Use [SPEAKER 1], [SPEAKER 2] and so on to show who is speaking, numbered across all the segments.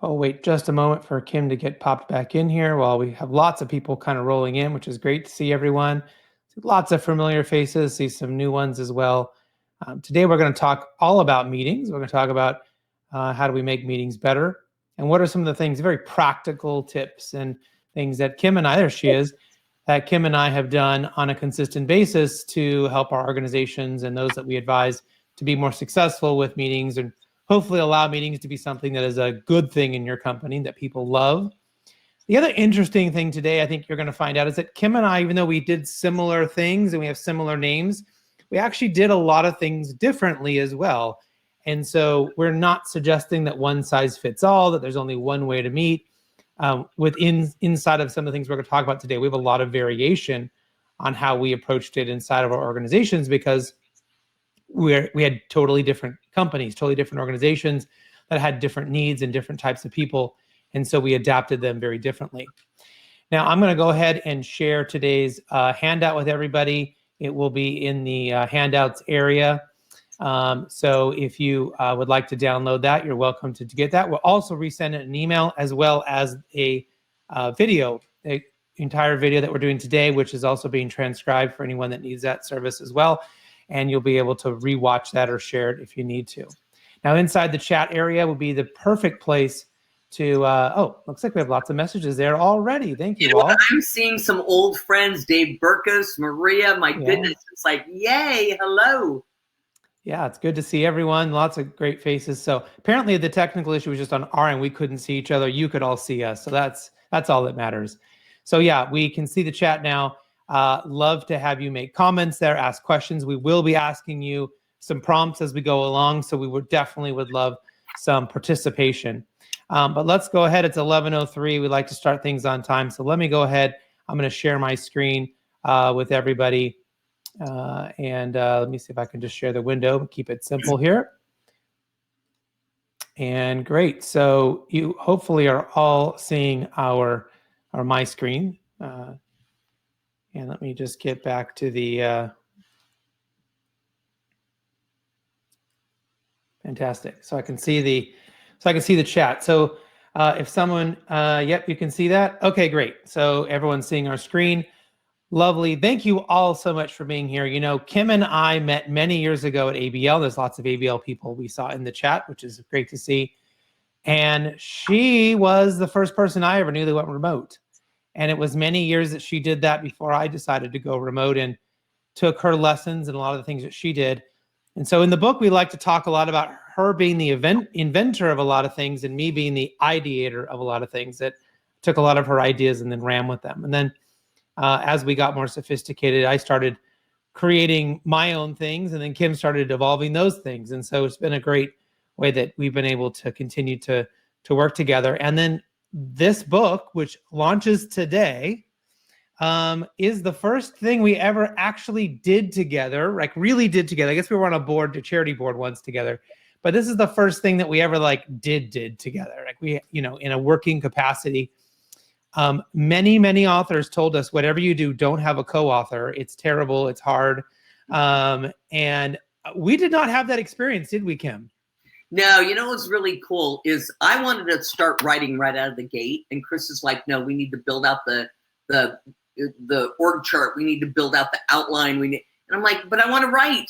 [SPEAKER 1] Oh, wait just a moment for Kim to get popped back in here while we have lots of people kind of rolling in, which is great to see everyone. Lots of familiar faces, see some new ones as well. Today, we're going to talk all about meetings. We're going to talk about how do we make meetings better, and what are some of the things, very practical tips and things that Kim and I, there she is, that Kim and I have done on a consistent basis to help our organizations and those that we advise to be more successful with meetings, and hopefully allow meetings to be something that is a good thing in your company that people love. The other interesting thing today, I think you're going to find out, is that Kim and I, even though we did similar things and we have similar names, we actually did a lot of things differently as well. And so we're not suggesting that one size fits all, that there's only one way to meet. Inside of some of the things we're going to talk about today, we have a lot of variation on how we approached it inside of our organizations, because we had totally different companies, totally different organizations that had different needs and different types of people. And so we adapted them very differently. Now, I'm going to go ahead and share today's handout with everybody. It will be in the handouts area. So if you would like to download that, you're welcome to get that. We'll also resend it an email, as well as a video, the entire video that we're doing today, which is also being transcribed for anyone that needs that service as well. And you'll be able to rewatch that or share it if you need to. Now, inside the chat area would be the perfect place to, looks like we have lots of messages there already. Thank you all.
[SPEAKER 2] I'm seeing some old friends, Dave Burkus, Maria, my goodness, it's like, yay, hello.
[SPEAKER 1] Yeah, it's good to see everyone. Lots of great faces. So apparently the technical issue was just on our end. We couldn't see each other. You could all see us. So that's all that matters. So yeah, we can see the chat now. Love to have you make comments there, ask questions. We will be asking you some prompts as we go along. So we would love some participation. But let's go ahead. It's 11:03. We like to start things on time. So let me go ahead. I'm going to share my screen with everybody. Let me see if I can just share the window, keep it simple here. And great. So you hopefully are all seeing my screen. And let me just get back to the fantastic. So I can see the chat. So if someone, yep, you can see that. Okay, great. So everyone's seeing our screen. Lovely. Thank you all so much for being here. You know, Kim and I met many years ago at ABL. There's lots of ABL people we saw in the chat, which is great to see. And she was the first person I ever knew that went remote. And it was many years that she did that before I decided to go remote, and took her lessons and a lot of the things that she did. And so in the book, we like to talk a lot about her being the inventor of a lot of things, and me being the ideator of a lot of things, that took a lot of her ideas and then ran with them. And then as we got more sophisticated, I started creating my own things, and then Kim started evolving those things. And so it's been a great way that we've been able to continue to work together. And then this book, which launches today, is the first thing we ever actually did together, like really did together. I guess we were on a board, a charity board once together, but this is the first thing that we ever did together. Like we, in a working capacity. Many authors told us, whatever you do, don't have a co-author. It's terrible. It's hard. And we did not have that experience, did we, Kim?
[SPEAKER 2] No, what's really cool is I wanted to start writing right out of the gate. And Chris is like, no, we need to build out the org chart. We need to build out the outline. And I'm like, but I want to write.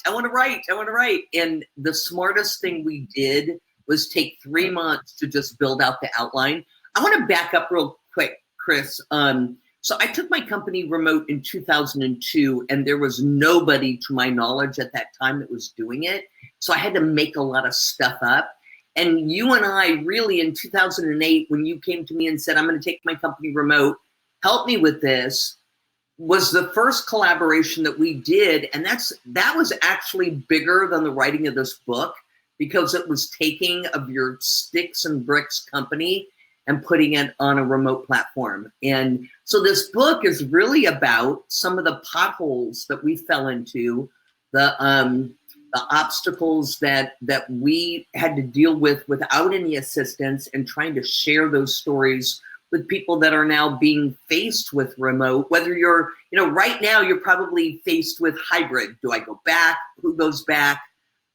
[SPEAKER 2] And the smartest thing we did was take 3 months to just build out the outline. I want to back up real quick, Chris. So I took my company remote in 2002, and there was nobody to my knowledge at that time that was doing it. So I had to make a lot of stuff up. And you and I really, in 2008, when you came to me and said, I'm going to take my company remote, help me with this, was the first collaboration that we did. And that was actually bigger than the writing of this book, because it was taking of your sticks and bricks company and putting it on a remote platform. And so this book is really about some of the potholes that we fell into, the obstacles that we had to deal with without any assistance, and trying to share those stories with people that are now being faced with remote. Whether you're, right now you're probably faced with hybrid. Do I go back? Who goes back?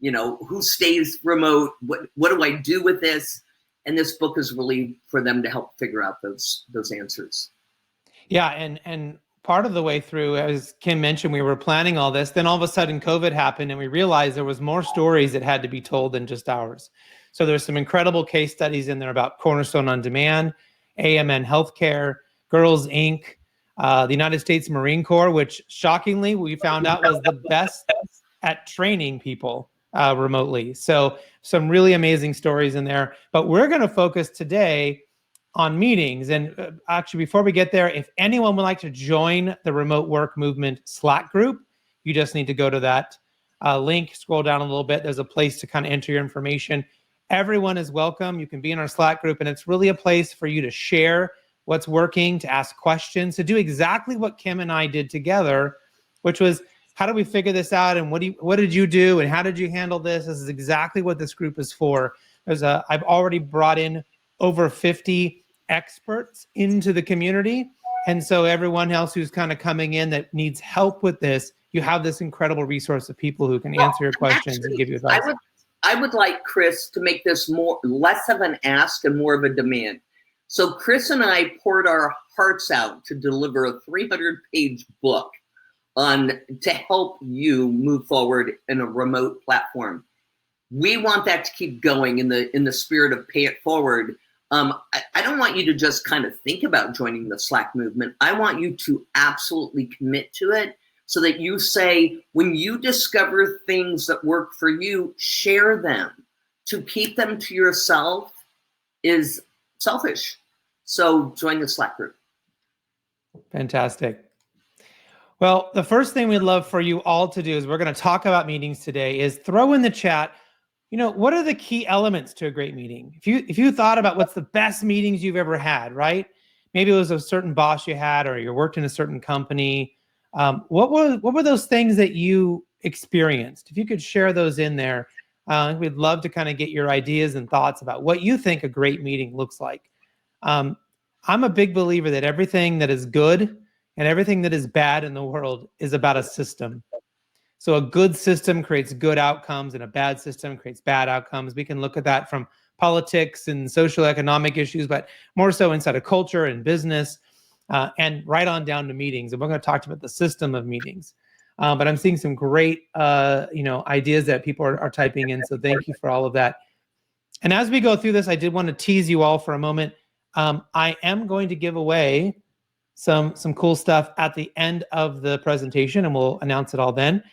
[SPEAKER 2] Who stays remote? What do I do with this? And this book is really for them to help figure out those answers.
[SPEAKER 1] Yeah, and part of the way through, as Kim mentioned, we were planning all this. Then all of a sudden, COVID happened, and we realized there was more stories that had to be told than just ours. So there's some incredible case studies in there about Cornerstone on Demand, AMN Healthcare, Girls Inc., the United States Marine Corps, which shockingly we found out was the best at training people remotely. So some really amazing stories in there. But we're going to focus today on meetings. And actually, before we get there, if anyone would like to join the remote work movement Slack group, you just need to go to that link, scroll down a little bit. There's a place to kind of enter your information. Everyone is welcome. You can be in our Slack group, and it's really a place for you to share what's working, to ask questions, to do exactly what Kim and I did together, which was, how do we figure this out? And what did you do? And how did you handle this? This is exactly what this group is for. I've already brought in over 50 experts into the community. And so everyone else who's kind of coming in that needs help with this, you have this incredible resource of people who can answer your questions and give you advice.
[SPEAKER 2] I would like Chris to make this less of an ask and more of a demand. So Chris and I poured our hearts out to deliver a 300-page book to help you move forward in a remote platform. We want that to keep going in the spirit of pay it forward. I don't want you to just kind of think about joining the Slack movement. I want you to absolutely commit to it, so that you say, when you discover things that work for you, share them. To keep them to yourself is selfish. So join the Slack group.
[SPEAKER 1] Fantastic. Well, the first thing we'd love for you all to do is, we're going to talk about meetings today, is throw in the chat, what are the key elements to a great meeting? If you thought about what's the best meetings you've ever had, right? Maybe it was a certain boss you had, or you worked in a certain company. What were those things that you experienced? If you could share those in there, we'd love to kind of get your ideas and thoughts about what you think a great meeting looks like. I'm a big believer that everything that is good and everything that is bad in the world is about a system. So a good system creates good outcomes, and a bad system creates bad outcomes. We can look at that from politics and social economic issues, but more so inside of culture and business, and right on down to meetings. And we're going to talk about the system of meetings. But I'm seeing some great ideas that people are typing in. So thank you for all of that. And as we go through this, I did want to tease you all for a moment. I am going to give away some cool stuff at the end of the presentation, and we'll announce it all then.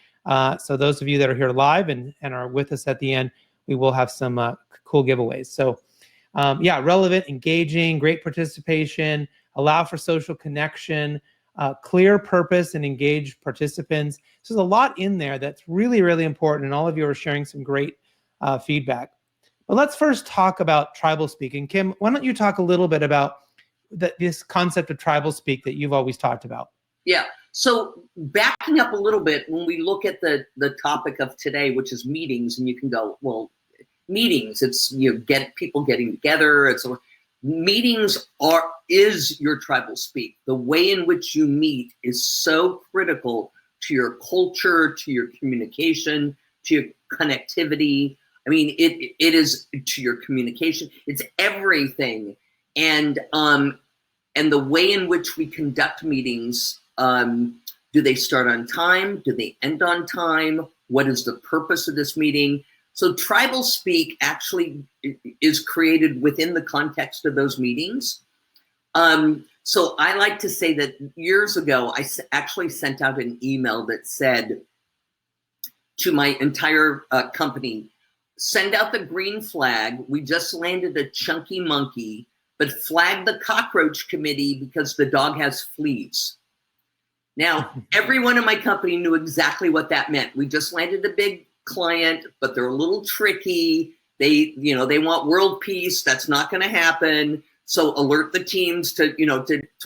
[SPEAKER 1] So those of you that are here live and are with us at the end, we will have some cool giveaways. So yeah, relevant, engaging, great participation, allow for social connection, clear purpose, and engaged participants. So there's a lot in there that's really, really important, and all of you are sharing some great feedback. But let's first talk about tribal speak. And Kim, why don't you talk a little bit about this concept of tribal speak that you've always talked about?
[SPEAKER 2] Yeah. So backing up a little bit, when we look at the topic of today, which is meetings, and you can go, well, meetings, it's get people getting together. Meetings is your tribal speak. The way in which you meet is so critical to your culture, to your communication, to your connectivity. I mean, it is to your communication. It's everything. And the way in which we conduct meetings, do they start on time? Do they end on time? What is the purpose of this meeting? So tribal speak actually is created within the context of those meetings. So I like to say that years ago, I actually sent out an email that said to my entire company, send out the green flag. We just landed a chunky monkey, but flag the cockroach committee because the dog has fleas. Now, everyone in my company knew exactly what that meant. We just landed a big client, but they're a little tricky. They want world peace. That's not going to happen. So alert the teams to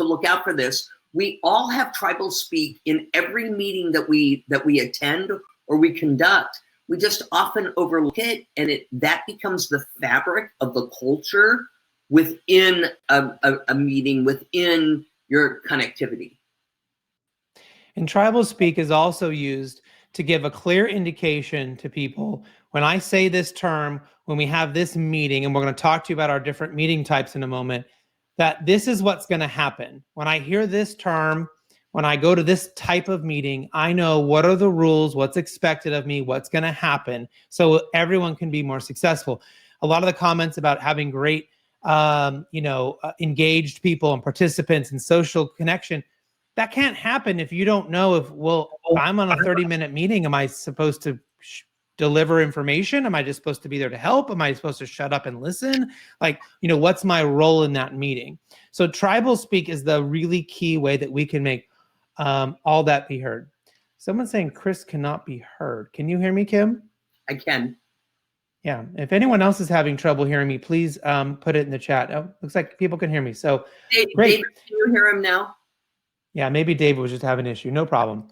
[SPEAKER 2] look out for this. We all have tribal speak in every meeting that we attend or we conduct. We just often overlook it, and that becomes the fabric of the culture within a meeting, within your connectivity.
[SPEAKER 1] And tribal speak is also used to give a clear indication to people when I say this term, when we have this meeting, and we're going to talk to you about our different meeting types in a moment, that this is what's going to happen. When I hear this term, when I go to this type of meeting, I know what are the rules, what's expected of me, what's going to happen, so everyone can be more successful. A lot of the comments about having great, engaged people and participants and social connection, that can't happen if you don't know if I'm on a 30-minute meeting, am I supposed to deliver information? Am I just supposed to be there to help? Am I supposed to shut up and listen? What's my role in that meeting? So tribal speak is the really key way that we can make all that be heard. Someone's saying Chris cannot be heard. Can you hear me, Kim?
[SPEAKER 2] I can.
[SPEAKER 1] Yeah. If anyone else is having trouble hearing me, please put it in the chat. Oh, looks like people can hear me. So great.
[SPEAKER 2] David, can you hear him now?
[SPEAKER 1] Yeah, maybe David was just having an issue. No problem.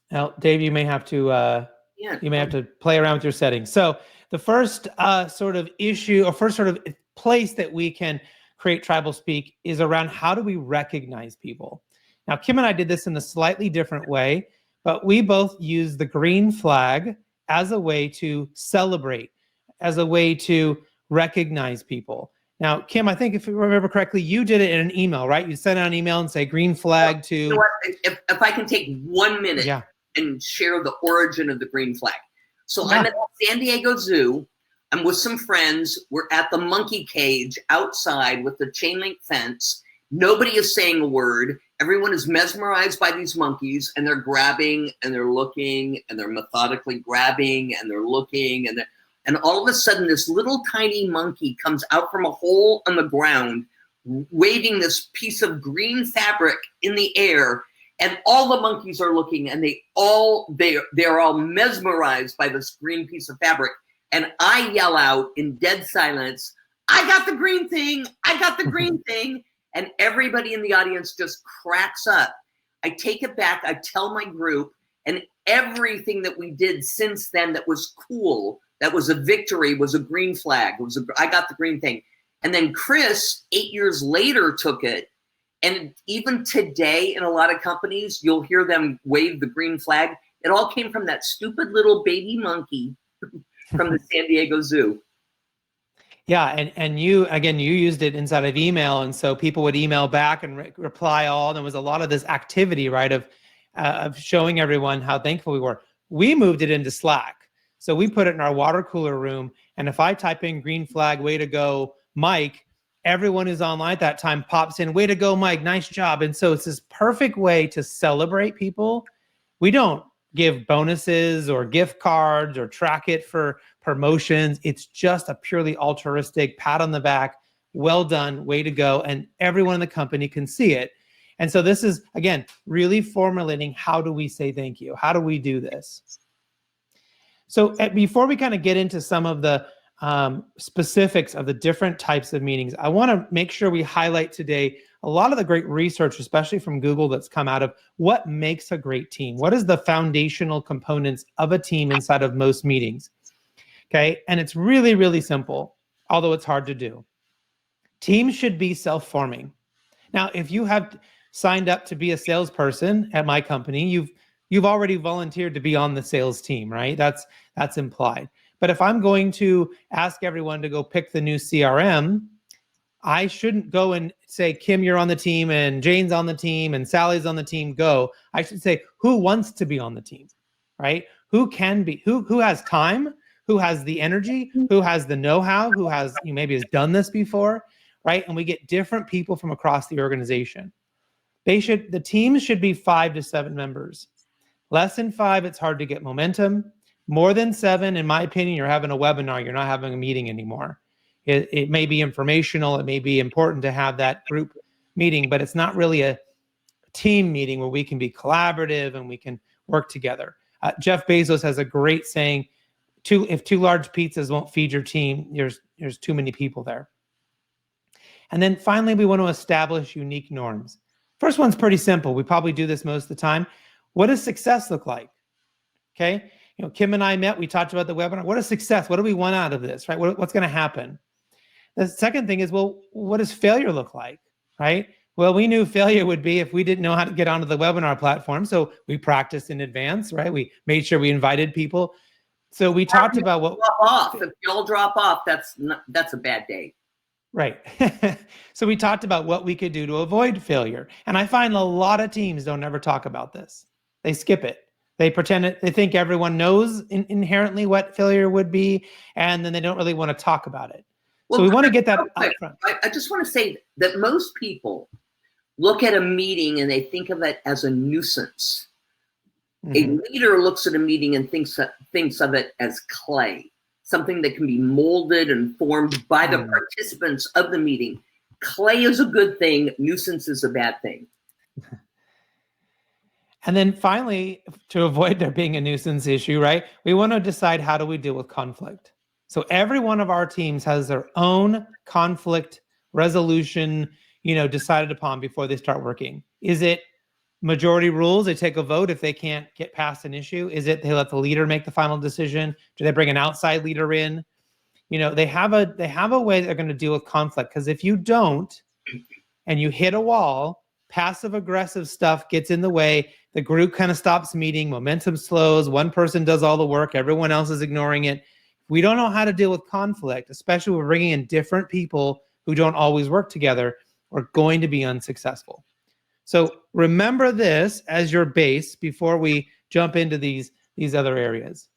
[SPEAKER 1] Now, Dave, you may have to play around with your settings. So the first sort of issue, or first sort of place that we can create tribal speak is around how do we recognize people. Now, Kim and I did this in a slightly different way, but we both use the green flag as a way to celebrate, as a way to recognize people. Now, Kim, I think if you remember correctly, you did it in an email, right? You sent out an email and say green flag to...
[SPEAKER 2] You know what? If I can take 1 minute and share the origin of the green flag. So I'm at the San Diego Zoo. I'm with some friends. We're at the monkey cage outside with the chain link fence. Nobody is saying a word. Everyone is mesmerized by these monkeys, and they're grabbing and they're looking and they're methodically grabbing and they're looking, and all of a sudden this little tiny monkey comes out from a hole on the ground, waving this piece of green fabric in the air, and all the monkeys are looking, and they're all mesmerized by this green piece of fabric. And I yell out in dead silence, "I got the green thing! I got the green thing!" And everybody in the audience just cracks up. I take it back, I tell my group, and everything that we did since then that was cool, that was a victory, was a green flag. I got the green thing. And then Chris, 8 years later, took it. And even today in a lot of companies, you'll hear them wave the green flag. It all came from that stupid little baby monkey from the San Diego Zoo.
[SPEAKER 1] Yeah, and you used it inside of email, and so people would email back and reply all. And there was a lot of this activity, right, of showing everyone how thankful we were. We moved it into Slack, so we put it in our water cooler room. And if I type in green flag, way to go, Mike, everyone who's online at that time pops in, way to go, Mike, nice job. And so it's this perfect way to celebrate people. We don't give bonuses or gift cards or track it for promotions. It's just a purely altruistic pat on the back, well done, way to go, and everyone in the company can see it. And so this is, again, really formulating how do we say thank you? How do we do this? So before we kind of get into some of the specifics of the different types of meetings, I want to make sure we highlight today a lot of the great research, especially from Google, that's come out of what makes a great team. What is the foundational components of a team inside of most meetings? Okay, and it's really, really simple, although it's hard to do. Teams should be self-forming. Now, if you have signed up to be a salesperson at my company, you've already volunteered to be on the sales team, right? That's implied. But if I'm going to ask everyone to go pick the new CRM, I shouldn't go and say, Kim, you're on the team, and Jane's on the team, and Sally's on the team, go. I should say, who wants to be on the team, right? Who can be, who has time, who has the energy, who has the know-how, who has, maybe has done this before, right? And we get different people from across the organization. The teams should be 5 to 7 members. Less than 5, it's hard to get momentum. More than 7, in my opinion, you're having a webinar, you're not having a meeting anymore. It may be informational, it may be important to have that group meeting, but it's not really a team meeting where we can be collaborative and we can work together. Jeff Bezos has a great saying, if 2 large pizzas won't feed your team, there's too many people there. And then finally, we want to establish unique norms. First one's pretty simple. We probably do this most of the time. What does success look like? Okay. Kim and I met, we talked about the webinar. What is success? What do we want out of this, right? What's going to happen? The second thing is, well, what does failure look like, right? Well, we knew failure would be if we didn't know how to get onto the webinar platform. So we practiced in advance, right? We made sure we invited people. So we talked about what
[SPEAKER 2] drop off. If y'all drop off, that's a bad day.
[SPEAKER 1] Right. So we talked about what we could do to avoid failure. And I find a lot of teams don't ever talk about this. They skip it. They pretend they think everyone knows inherently what failure would be, and then they don't really want to talk about it.
[SPEAKER 2] Well,
[SPEAKER 1] so we want to get that up front.
[SPEAKER 2] I just want to say that most people look at a meeting and they think of it as a nuisance. Mm-hmm. A leader looks at a meeting and thinks of it as clay, something that can be molded and formed by the participants of the meeting. Clay is a good thing. Nuisance is a bad thing.
[SPEAKER 1] And then finally, to avoid there being a nuisance issue, right, we want to decide, how do we deal with conflict? So every one of our teams has their own conflict resolution, decided upon before they start working. Is it majority rules? They take a vote if they can't get past an issue. Is it they let the leader make the final decision? Do they bring an outside leader in? They have a way they're going to deal with conflict, because if you don't and you hit a wall, passive aggressive stuff gets in the way. The group kind of stops meeting, momentum slows, one person does all the work, everyone else is ignoring it. We don't know how to deal with conflict, especially when we're bringing in different people who don't always work together. We're going to be unsuccessful. So remember this as your base before we jump into these other areas.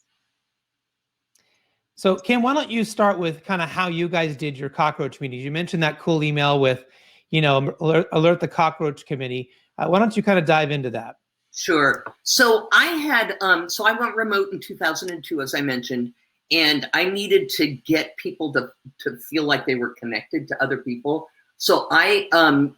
[SPEAKER 1] So Kim, why don't you start with kind of how you guys did your cockroach meetings? You mentioned that cool email with, alert the cockroach committee. Why don't you kind of dive into that?
[SPEAKER 2] Sure. So I had, I went remote in 2002, as I mentioned, and I needed to get people to feel like they were connected to other people. So I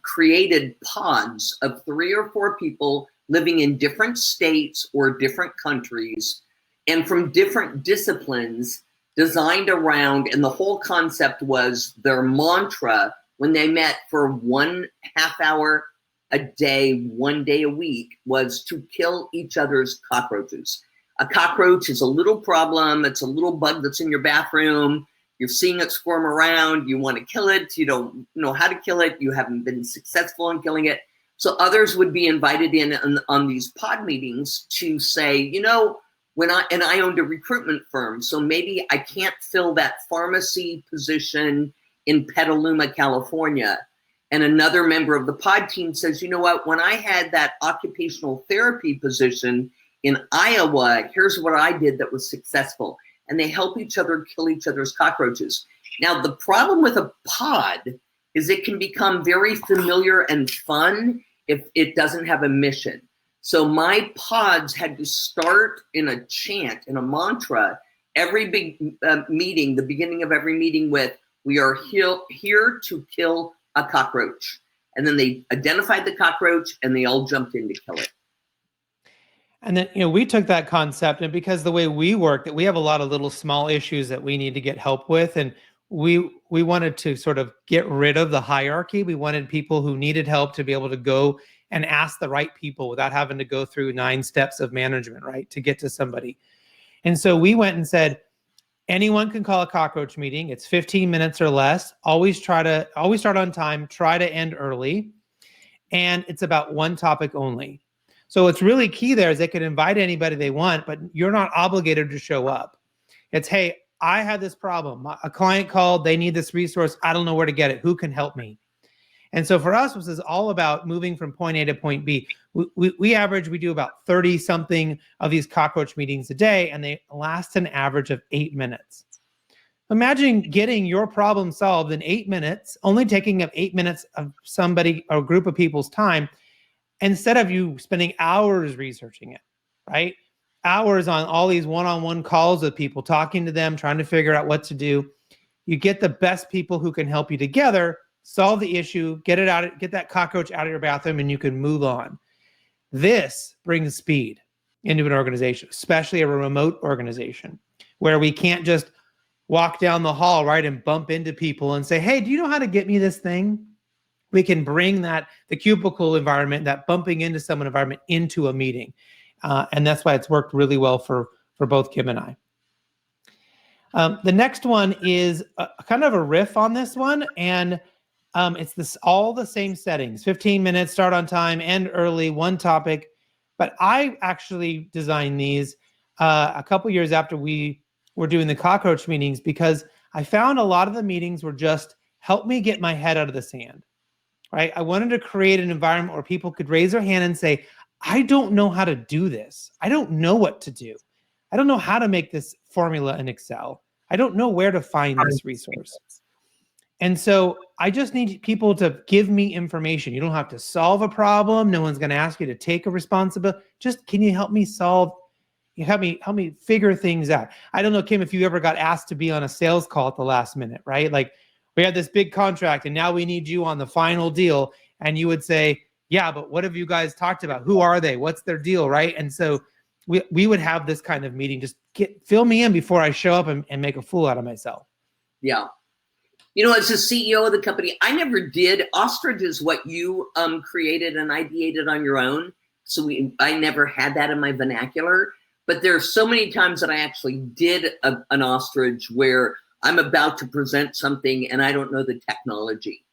[SPEAKER 2] created pods of 3 or 4 people living in different states or different countries and from different disciplines, designed around, and the whole concept was their mantra when they met for 1 half hour a day, 1 day a week, was to kill each other's cockroaches. A cockroach is a little problem. It's a little bug that's in your bathroom. You're seeing it squirm around. You want to kill it. You don't know how to kill it. You haven't been successful in killing it. So others would be invited in on these pod meetings to say, when I owned a recruitment firm, so maybe I can't fill that pharmacy position in Petaluma, California. And another member of the pod team says, you know what, when I had that occupational therapy position in Iowa, here's what I did that was successful. And they help each other kill each other's cockroaches. Now, the problem with a pod is it can become very familiar and fun if it doesn't have a mission. So my pods had to start in a chant, in a mantra, every big meeting, the beginning of every meeting with, we are here to kill a cockroach. And then they identified the cockroach and they all jumped in to kill it.
[SPEAKER 1] And then, we took that concept, and because the way we work, that we have a lot of little small issues that we need to get help with. And we wanted to sort of get rid of the hierarchy. We wanted people who needed help to be able to go and ask the right people without having to go through 9 steps of management, right, to get to somebody. And so we went and said, anyone can call a cockroach meeting. It's 15 minutes or less. Always start on time, try to end early. And it's about one topic only. So what's really key there is they can invite anybody they want, but you're not obligated to show up. It's, hey, I had this problem. A client called, they need this resource. I don't know where to get it. Who can help me? And so for us, this is all about moving from point A to point B. We do about 30 something of these cockroach meetings a day, and they last an average of 8 minutes. Imagine getting your problem solved in 8 minutes, only taking up 8 minutes of somebody or a group of people's time, instead of you spending hours researching it, right? Hours on all these one-on-one calls with people, talking to them, trying to figure out what to do. You get the best people who can help you together, solve the issue, get that cockroach out of your bathroom, and you can move on. This brings speed into an organization, especially a remote organization, where we can't just walk down the hall, right, and bump into people and say, hey, do you know how to get me this thing? We can bring the cubicle environment, that bumping into someone environment, into a meeting. And that's why it's worked really well for both Kim and I. The next one is kind of a riff on this one. And it's all the same settings, 15 minutes, start on time, end early, one topic. But I actually designed these a couple years after we we're doing the Cockroach meetings, because I found a lot of the meetings were just help me get my head out of the sand, right? I wanted to create an environment where people could raise their hand and say, I don't know how to do this. I don't know what to do. I don't know how to make this formula in Excel. I don't know where to find this resource. And so I just need people to give me information. You don't have to solve a problem. No one's going to ask you to take a responsibility. Just, can you help me solve? You help me figure things out. I don't know, Kim, if you ever got asked to be on a sales call at the last minute, right? Like, we had this big contract and now we need you on the final deal. And you would say, yeah, but what have you guys talked about? Who are they? What's their deal, right? And so we would have this kind of meeting. Just fill me in before I show up and make a fool out of myself.
[SPEAKER 2] Yeah. You know, as the CEO of the company, I never did. Ostrich is what you created and ideated on your own. So I never had that in my vernacular. But there are so many times that I actually did an ostrich where I'm about to present something and I don't know the technology.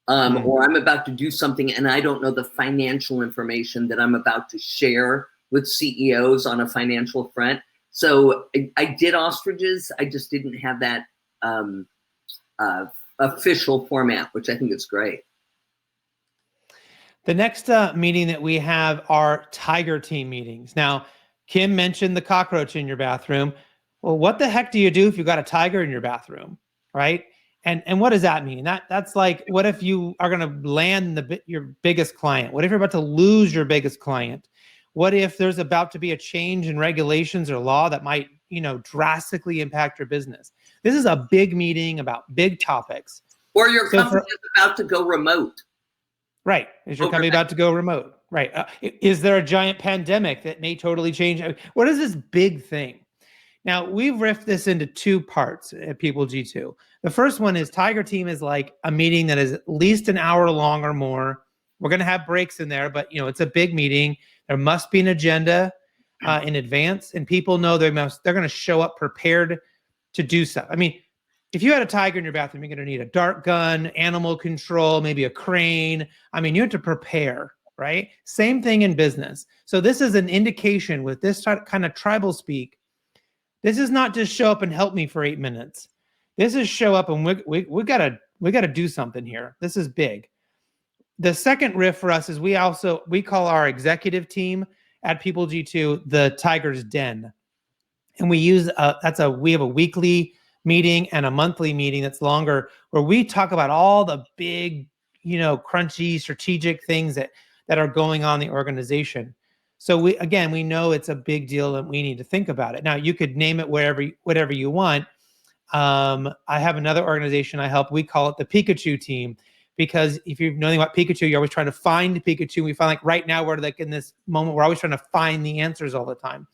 [SPEAKER 2] Or I'm about to do something and I don't know the financial information that I'm about to share with CEOs on a financial front. So I did ostriches. I just didn't have that official format, which I think is great.
[SPEAKER 1] The next meeting that we have are tiger team meetings. Now, Kim mentioned the cockroach in your bathroom. Well, what the heck do you do if you got a tiger in your bathroom, right? And what does that mean? That's like, what if you are going to land your biggest client? What if you're about to lose your biggest client? What if there's about to be a change in regulations or law that might, drastically impact your business? This is a big meeting about big topics.
[SPEAKER 2] Or your company is about to go remote.
[SPEAKER 1] Right. Is your company about to go remote? Right. Is there a giant pandemic that may totally change? What is this big thing? Now, we've riffed this into two parts at People G2. The first one is Tiger Team is like a meeting that is at least an hour long or more. We're going to have breaks in there, but it's a big meeting. There must be an agenda in advance, and people know they're going to show up prepared to do stuff. I mean, if you had a tiger in your bathroom, you're going to need a dart gun, animal control, maybe a crane. I mean, you have to prepare, right? Same thing in business. So this is an indication with this kind of tribal speak. This is not just show up and help me for 8 minutes. This is show up and we gotta do something here. This is big. The second riff for us is we call our executive team at People G2 the Tiger's Den, and we use we have a weekly meeting and a monthly meeting that's longer, where we talk about all the big, crunchy strategic things that are going on in the organization. So we know it's a big deal and we need to think about it. Now, you could name it whatever you want. I have another organization I help. We call it the Pikachu team, because if you know anything about Pikachu, you're always trying to find Pikachu. We find, like, right now, we're like in this moment, we're always trying to find the answers all the time.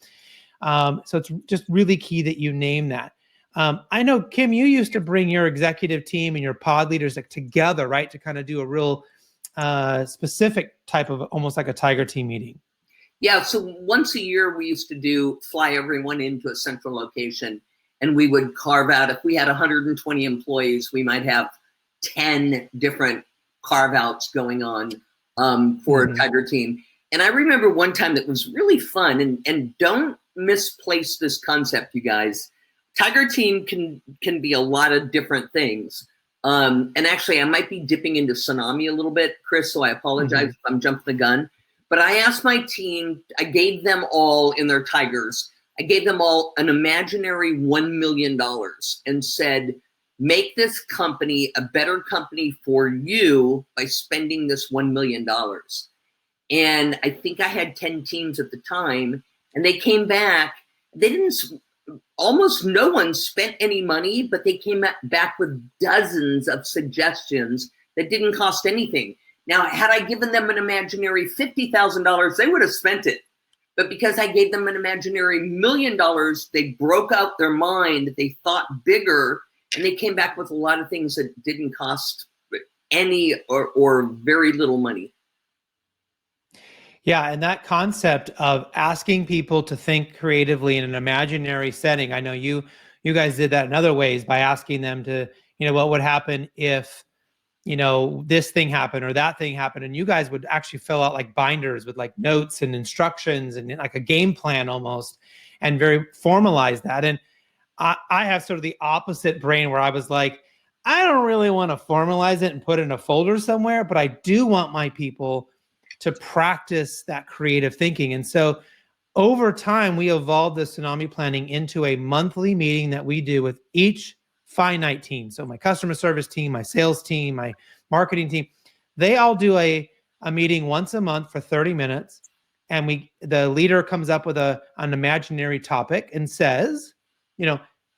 [SPEAKER 1] So it's just really key that you name that. I know, Kim, you used to bring your executive team and your pod leaders together, right, to kind of do a real specific type of, almost like a tiger team meeting.
[SPEAKER 2] Yeah, so once a year we used to fly everyone into a central location, and we would carve out, if we had 120 employees, we might have 10 different carve outs going on for a tiger team. And I remember one time that was really fun, and don't misplace this concept, you guys. Tiger team can be a lot of different things. And actually, I might be dipping into tsunami a little bit, Chris, so I apologize if I'm jumping the gun. But I asked my team, I gave them all, in their tigers, I gave them all an imaginary $1 million and said, make this company a better company for you by spending this $1 million. And I think I had 10 teams at the time, and they came back. Almost no one spent any money, but they came back with dozens of suggestions that didn't cost anything. Now, had I given them an imaginary $50,000, they would have spent it. But because I gave them an imaginary $1 million, they broke out their mind, they thought bigger, and they came back with a lot of things that didn't cost any or very little money.
[SPEAKER 1] Yeah, and that concept of asking people to think creatively in an imaginary setting, I know you guys did that in other ways by asking them to, what would happen if, this thing happened or that thing happened, and you guys would actually fill out like binders with like notes and instructions and like a game plan almost, and very formalize that. And I have sort of the opposite brain where I was like, I don't really want to formalize it and put it in a folder somewhere, but I do want my people to practice that creative thinking. And so over time, we evolved the tsunami planning into a monthly meeting that we do with each finite team. So my customer service team, my sales team, my marketing team, they all do a meeting once a month for 30 minutes. And the leader comes up with an imaginary topic and says,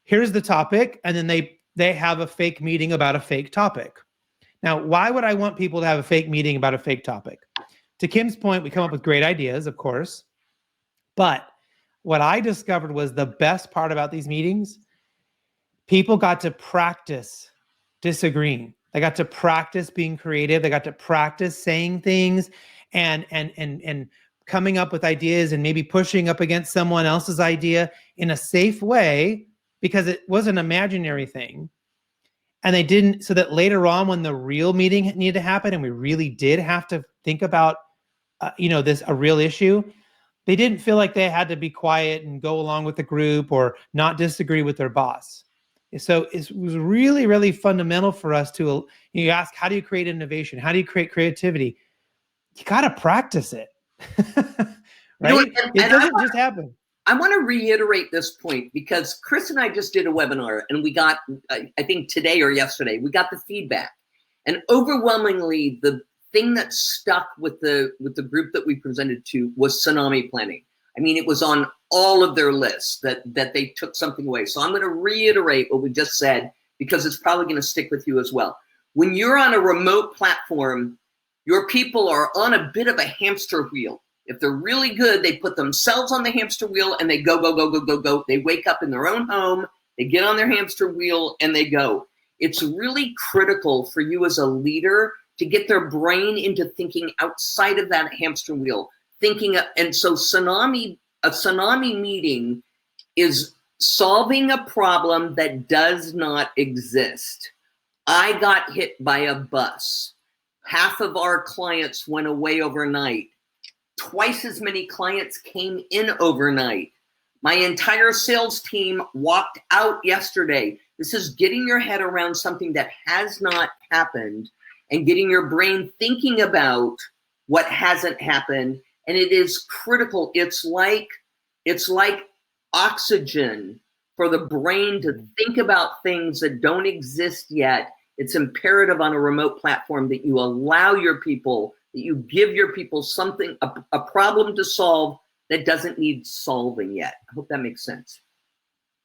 [SPEAKER 1] here's the topic. And then they have a fake meeting about a fake topic. Now, why would I want people to have a fake meeting about a fake topic? To Kim's point, we come up with great ideas, of course. But what I discovered was the best part about these meetings, people got to practice disagreeing. They got to practice being creative. They got to practice saying things and coming up with ideas and maybe pushing up against someone else's idea in a safe way, because it was an imaginary thing. And they didn't, so that later on when the real meeting needed to happen and we really did have to think about, a real issue, they didn't feel like they had to be quiet and go along with the group or not disagree with their boss. So it was really, really fundamental for us to, you ask, how do you create innovation? How do you create creativity? You got to practice it, right? It doesn't just happen.
[SPEAKER 2] I want to reiterate this point because Chris and I just did a webinar and we got, I think today or yesterday, we got the feedback. And overwhelmingly, the thing that stuck with the group that we presented to was tsunami planning. I mean, it was on all of their lists that they took something away. So I'm going to reiterate what we just said because it's probably going to stick with you as well. When you're on a remote platform, your people are on a bit of a hamster wheel. If they're really good, they put themselves on the hamster wheel and they go, go, go, go, go, go. They wake up in their own home, they get on their hamster wheel and they go. It's really critical for you as a leader to get their brain into thinking outside of that hamster wheel. And so a tsunami meeting is solving a problem that does not exist. I got hit by a bus. Half of our clients went away overnight. Twice as many clients came in overnight. My entire sales team walked out yesterday. This is getting your head around something that has not happened and getting your brain thinking about what hasn't happened. And it is critical. It's like oxygen for the brain to think about things that don't exist yet. It's imperative on a remote platform that you allow your people, that you give your people something, a problem to solve that doesn't need solving yet. I hope that makes sense.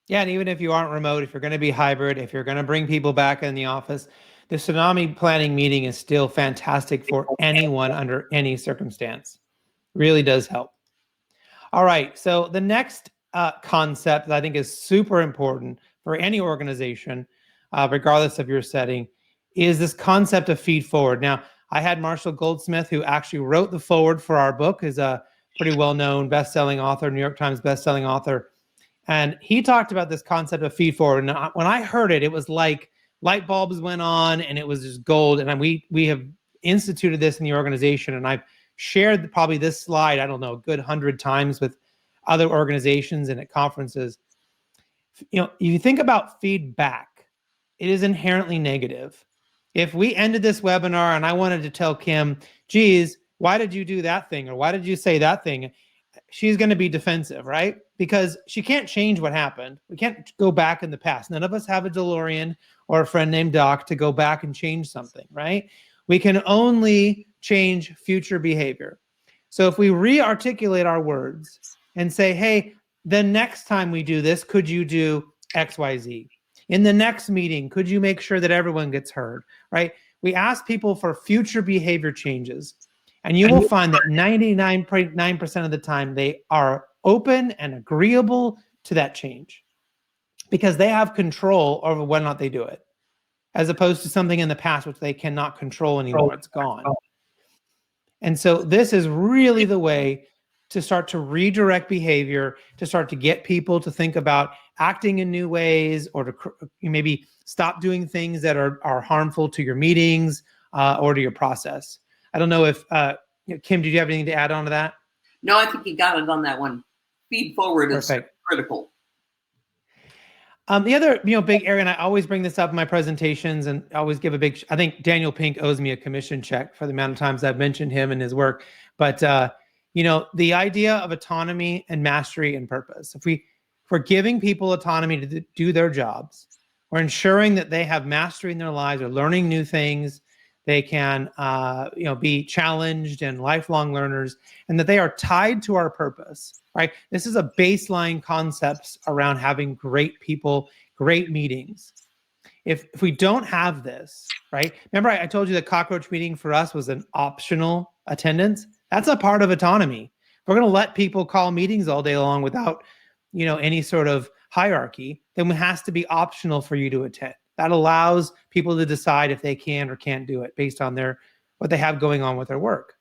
[SPEAKER 1] Yeah, and even if you aren't remote, if you're going to be hybrid, if you're going to bring people back in the office, the tsunami planning meeting is still fantastic for anyone under any circumstance. Really does help. All right, so the next concept that I think is super important for any organization, regardless of your setting, is this concept of feed forward. Now, I had Marshall Goldsmith, who actually wrote the forward for our book, is a pretty well-known best-selling author, New York Times best-selling author. And he talked about this concept of feed forward. And when I heard it, it was like light bulbs went on and it was just gold. And we have instituted this in the organization. And I've shared probably this slide, I don't know, a good 100 times with other organizations and at conferences. If you think about feedback, it is inherently negative. If we ended this webinar and I wanted to tell Kim, geez, why did you do that thing? Or why did you say that thing? She's going to be defensive, right? Because she can't change what happened. We can't go back in the past. None of us have a DeLorean or a friend named Doc to go back and change something, right? We can only change future behavior. So if we re-articulate our words and say, hey, the next time we do this, could you do X, Y, Z? In the next meeting, could you make sure that everyone gets heard, right? We ask people for future behavior changes. And you will find that 99.9% of the time, they are open and agreeable to that change because they have control over whether or not they do it, as opposed to something in the past which they cannot control anymore. It's gone. And so this is really the way to start to redirect behavior, to start to get people to think about acting in new ways, or to maybe stop doing things that are harmful to your meetings or to your process. I don't know if, Kim, did you have anything to add on to that?
[SPEAKER 2] No, I think you got it on that one. Feed forward is critical.
[SPEAKER 1] The other, big area, and I always bring this up in my presentations, and I always give I think Daniel Pink owes me a commission check for the amount of times I've mentioned him and his work. But the idea of autonomy and mastery and purpose. If we're giving people autonomy to do their jobs, we're ensuring that they have mastery in their lives, or learning new things. They can, be challenged and lifelong learners, and that they are tied to our purpose. Right? This is a baseline concepts around having great people, great meetings. If we don't have this, right? Remember I told you the Cockroach meeting for us was an optional attendance. That's a part of autonomy. If we're going to let people call meetings all day long without, any sort of hierarchy, then it has to be optional for you to attend. That allows people to decide if they can or can't do it based on what they have going on with their work.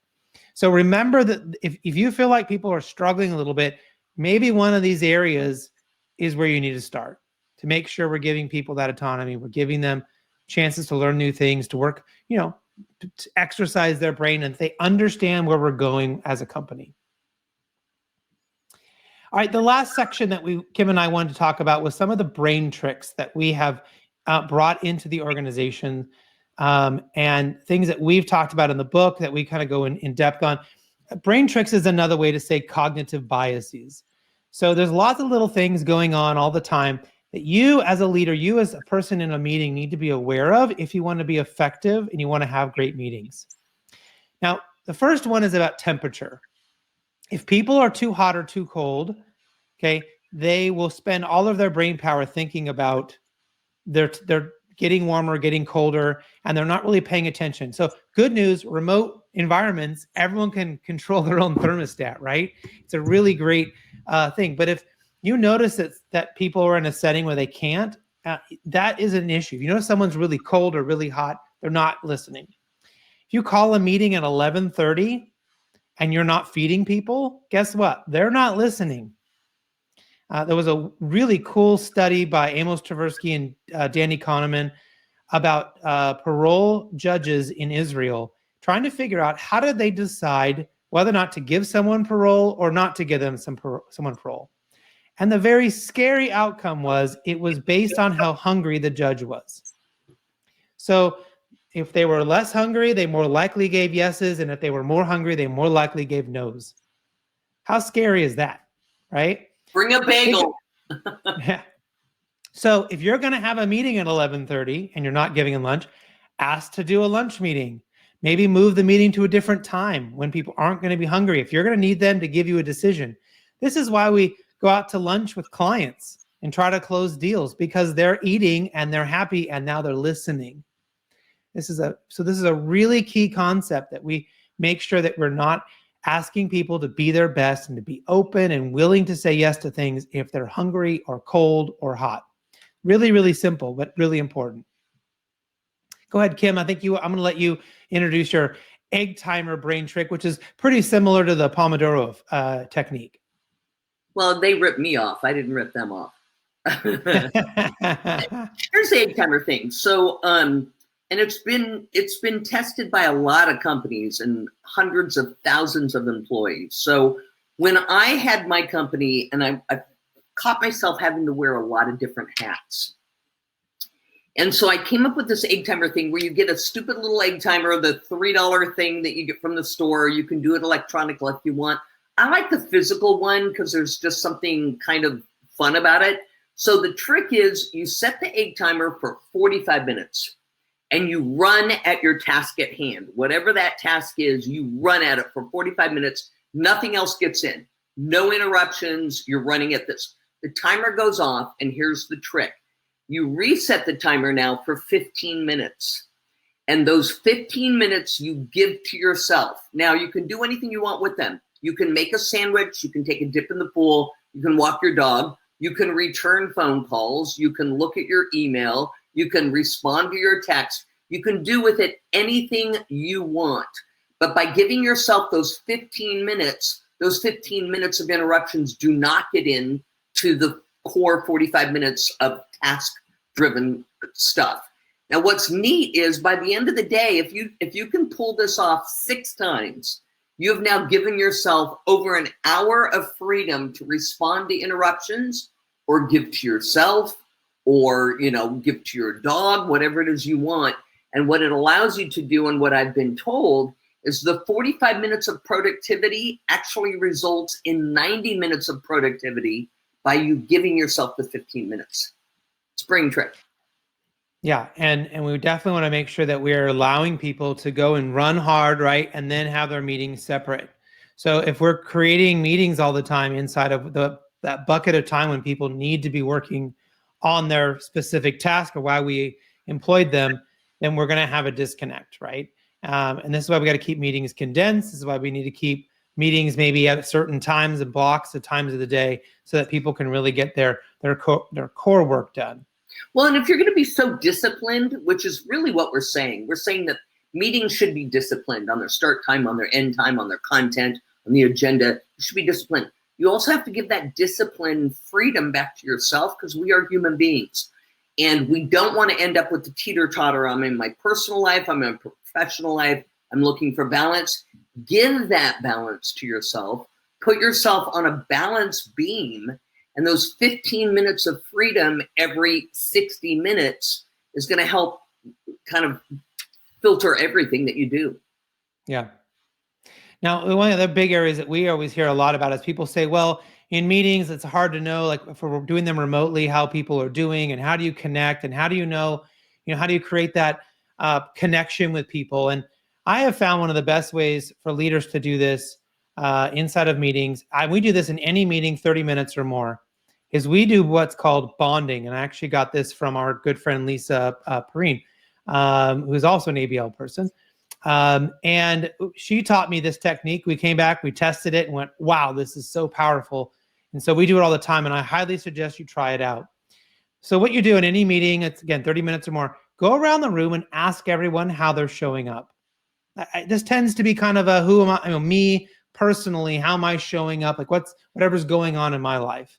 [SPEAKER 1] So remember that if you feel like people are struggling a little bit, maybe one of these areas is where you need to start to make sure we're giving people that autonomy. We're giving them chances to learn new things, to work, to exercise their brain, and they understand where we're going as a company. All right, the last section that Kim and I wanted to talk about was some of the brain tricks that we have brought into the organization. And things that we've talked about in the book that we kind of go in depth on. Brain tricks is another way to say cognitive biases. So there's lots of little things going on all the time that you as a leader, you as a person in a meeting need to be aware of if you want to be effective and you want to have great meetings. Now, the first one is about temperature. If people are too hot or too cold, okay, they will spend all of their brain power thinking about their getting warmer, getting colder, and they're not really paying attention. So good news, remote environments, everyone can control their own thermostat, right? It's a really great thing. But if you notice that people are in a setting where they can't, that is an issue. If you notice someone's really cold or really hot, they're not listening. If you call a meeting at 11:30 and you're not feeding people, guess what? They're not listening. There was a really cool study by Amos Tversky and Danny Kahneman about parole judges in Israel, trying to figure out how did they decide whether or not to give someone parole or not to give them someone parole. And the very scary outcome was it was based on how hungry the judge was. So if they were less hungry, they more likely gave yeses, and if they were more hungry, they more likely gave nos. How scary is that, right?
[SPEAKER 2] Bring a bagel.
[SPEAKER 1] Yeah. So if you're going to have a meeting at 11:30 and you're not giving them lunch, ask to do a lunch meeting. Maybe move the meeting to a different time when people aren't going to be hungry. If you're going to need them to give you a decision. This is why we go out to lunch with clients and try to close deals, because they're eating and they're happy and now they're listening. This is a really key concept, that we make sure that we're not asking people to be their best and to be open and willing to say yes to things if they're hungry or cold or hot. Really, really simple, but really important. Go ahead, Kim. I'm going to let you introduce your egg timer brain trick, which is pretty similar to the Pomodoro technique.
[SPEAKER 2] Well, they ripped me off. I didn't rip them off. Here's the egg timer thing. So, and it's been tested by a lot of companies and hundreds of thousands of employees. So when I had my company, and I caught myself having to wear a lot of different hats. And so I came up with this egg timer thing where you get a stupid little egg timer, the $3 thing that you get from the store. You can do it electronically if you want. I like the physical one because there's just something kind of fun about it. So the trick is you set the egg timer for 45 minutes and you run at your task at hand. Whatever that task is, you run at it for 45 minutes. Nothing else gets in. No interruptions. You're running at this. The timer goes off, and here's the trick. You reset the timer now for 15 minutes. And those 15 minutes you give to yourself. Now, you can do anything you want with them. You can make a sandwich. You can take a dip in the pool. You can walk your dog. You can return phone calls. You can look at your email. You can respond to your text. You can do with it anything you want. But by giving yourself those 15 minutes of interruptions do not get in to the core 45 minutes of task-driven stuff. Now, what's neat is by the end of the day, if you can pull this off 6 times, you have now given yourself over an hour of freedom to respond to interruptions or give to yourself or, give to your dog, whatever it is you want. And what it allows you to do, and what I've been told, is the 45 minutes of productivity actually results in 90 minutes of productivity by you giving yourself the 15 minutes. Spring trick.
[SPEAKER 1] Yeah, and we definitely want to make sure that we're allowing people to go and run hard, right, and then have their meetings separate. So if we're creating meetings all the time inside of that bucket of time when people need to be working on their specific task or why we employed them, then we're going to have a disconnect, right? And this is why we got to keep meetings condensed. This is why we need to keep meetings maybe at certain times and blocks of times of the day so that people can really get their core work done.
[SPEAKER 2] Well, and if you're going to be so disciplined, which is really what we're saying that meetings should be disciplined on their start time, on their end time, on their content, on the agenda. You should be disciplined. You also have to give that discipline freedom back to yourself, because we are human beings. And we don't want to end up with the teeter-totter. I'm in my personal life, I'm in my professional life, I'm looking for balance. Give that balance to yourself. Put yourself on a balance beam. And those 15 minutes of freedom every 60 minutes is going to help kind of filter everything that you do.
[SPEAKER 1] Yeah. Now, one of the big areas that we always hear a lot about is people say, well, in meetings, it's hard to know, like if we're doing them remotely, how people are doing and how do you connect and how do you know, how do you create that connection with people? And I have found one of the best ways for leaders to do this inside of meetings. We do this in any meeting, 30 minutes or more, is we do what's called bonding. And I actually got this from our good friend, Lisa Perrine, who's also an ABL person. And she taught me this technique. We came back, we tested it and went, wow, this is so powerful. And so we do it all the time. And I highly suggest you try it out. So what you do in any meeting, it's again, 30 minutes or more, go around the room and ask everyone how they're showing up. This tends to be kind of a, who am I, me personally, how am I showing up? Like whatever's going on in my life.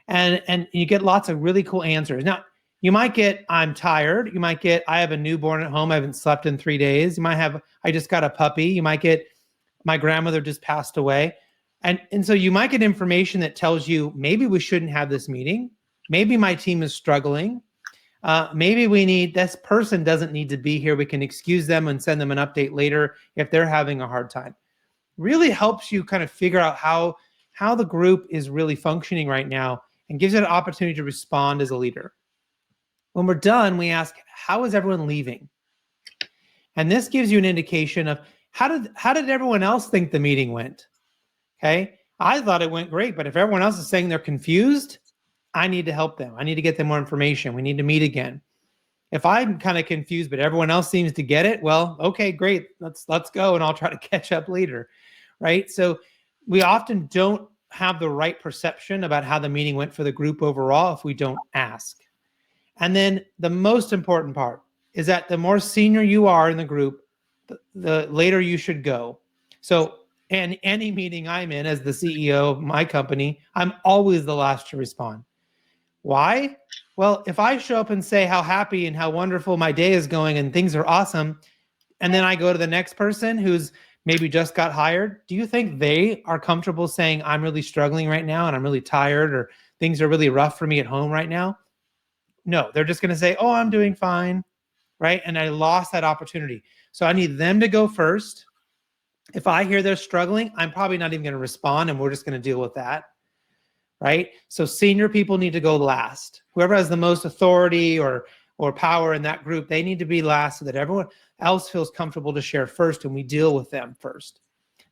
[SPEAKER 1] And you get lots of really cool answers. Now, you might get, I'm tired. You might get, I have a newborn at home. I haven't slept in 3 days. You might have, I just got a puppy. You might get, my grandmother just passed away. And so you might get information that tells you, maybe we shouldn't have this meeting. Maybe my team is struggling. Maybe this person doesn't need to be here. We can excuse them and send them an update later if they're having a hard time. Really helps you kind of figure out how the group is really functioning right now and gives you an opportunity to respond as a leader. When we're done, we ask, how is everyone leaving? And this gives you an indication of how did everyone else think the meeting went? Okay, I thought it went great, but if everyone else is saying they're confused, I need to help them. I need to get them more information. We need to meet again. If I'm kind of confused, but everyone else seems to get it, well, okay, great. Let's go, and I'll try to catch up later, right? So we often don't have the right perception about how the meeting went for the group overall if we don't ask. And then the most important part is that the more senior you are in the group, the later you should go. So in any meeting I'm in as the CEO of my company, I'm always the last to respond. Why? Well, if I show up and say how happy and how wonderful my day is going and things are awesome, and then I go to the next person who's maybe just got hired, do you think they are comfortable saying, I'm really struggling right now and I'm really tired or things are really rough for me at home right now? No, they're just going to say, oh, I'm doing fine, right? And I lost that opportunity. So I need them to go first. If I hear they're struggling, I'm probably not even going to respond, and we're just going to deal with that, right? So senior people need to go last. Whoever has the most authority or power in that group, they need to be last so that everyone else feels comfortable to share first, and we deal with them first.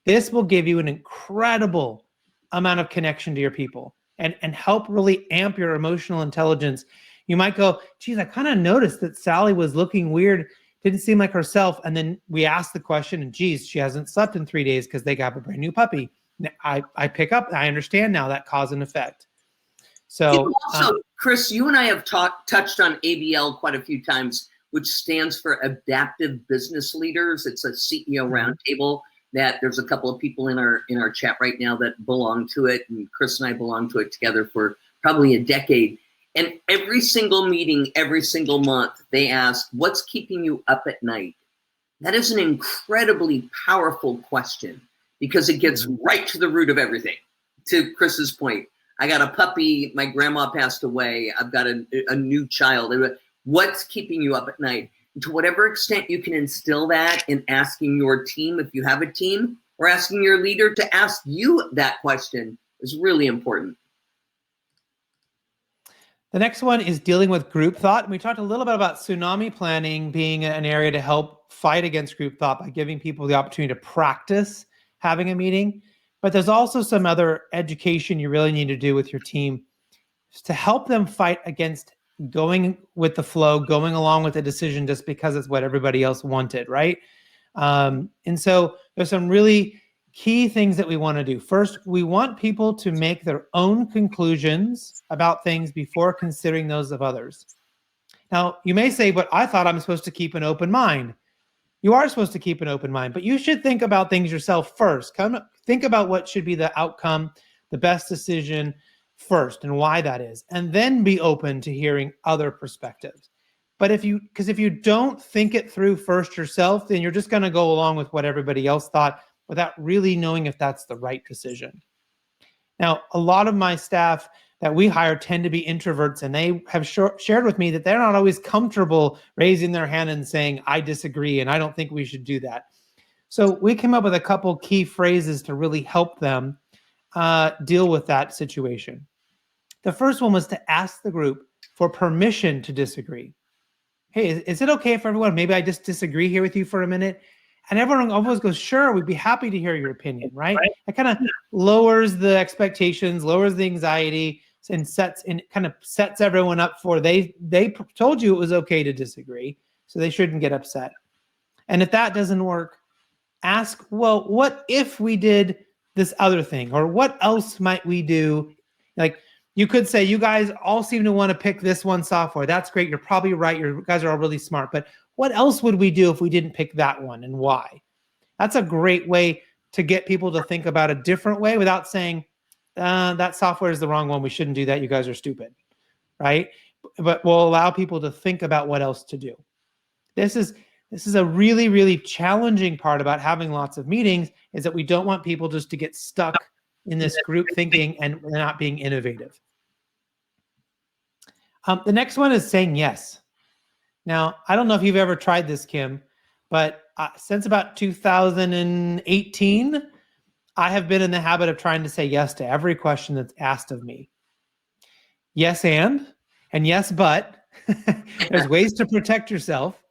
[SPEAKER 1] This will give you an incredible amount of connection to your people and help really amp your emotional intelligence. You might go, geez, I kind of noticed that Sally was looking weird, didn't seem like herself. And then we ask the question, and geez, she hasn't slept in 3 days because they got a brand new puppy. I pick up, I understand now that cause and effect. So
[SPEAKER 2] also, Chris, you and I have touched on ABL quite a few times, which stands for Adaptive Business Leaders. It's a CEO roundtable that there's a couple of people in our chat right now that belong to it, and Chris and I belong to it together for probably a decade. And every single meeting, every single month, they ask, what's keeping you up at night? That is an incredibly powerful question because it gets right to the root of everything. To Chris's point, I got a puppy. My grandma passed away. I've got a new child. What's keeping you up at night? And to whatever extent you can instill that in asking your team, if you have a team, or asking your leader to ask you that question is really important.
[SPEAKER 1] The next one is dealing with group thought. And we talked a little bit about tsunami planning being an area to help fight against group thought by giving people the opportunity to practice having a meeting. But there's also some other education you really need to do with your team to help them fight against going with the flow, going along with the decision just because it's what everybody else wanted, right? And so there's some really key things that we want to do. First, we want people to make their own conclusions about things before considering those of others. Now, you may say, but I thought I'm supposed to keep an open mind. You are supposed to keep an open mind, but you should think about things yourself first. Think about what should be the outcome, the best decision first, and why that is, and then be open to hearing other perspectives. But if you don't think it through first yourself, then you're just going to go along with what everybody else thought without really knowing if that's the right decision. Now, a lot of my staff that we hire tend to be introverts, and they have shared with me that they're not always comfortable raising their hand and saying, I disagree, and I don't think we should do that. So we came up with a couple key phrases to really help them deal with that situation. The first one was to ask the group for permission to disagree. Hey, is it okay for everyone? Maybe I just disagree here with you for a minute. And everyone always goes, sure, we'd be happy to hear your opinion, right? It kind of lowers the expectations, lowers the anxiety, and kind of sets everyone up for they told you it was okay to disagree, so they shouldn't get upset. And if that doesn't work, ask, well, what if we did this other thing? Or what else might we do? Like, you could say, you guys all seem to want to pick this one software. That's great. You're probably right. You guys are all really smart. But what else would we do if we didn't pick that one, and why? That's a great way to get people to think about a different way without saying, that software is the wrong one. We shouldn't do that. You guys are stupid, right? But we'll allow people to think about what else to do. This is a really, really challenging part about having lots of meetings, is that we don't want people just to get stuck in this group thinking and not being innovative. The next one is saying yes. Now, I don't know if you've ever tried this, Kim, but since about 2018, I have been in the habit of trying to say yes to every question that's asked of me. Yes, and yes, but. There's ways to protect yourself,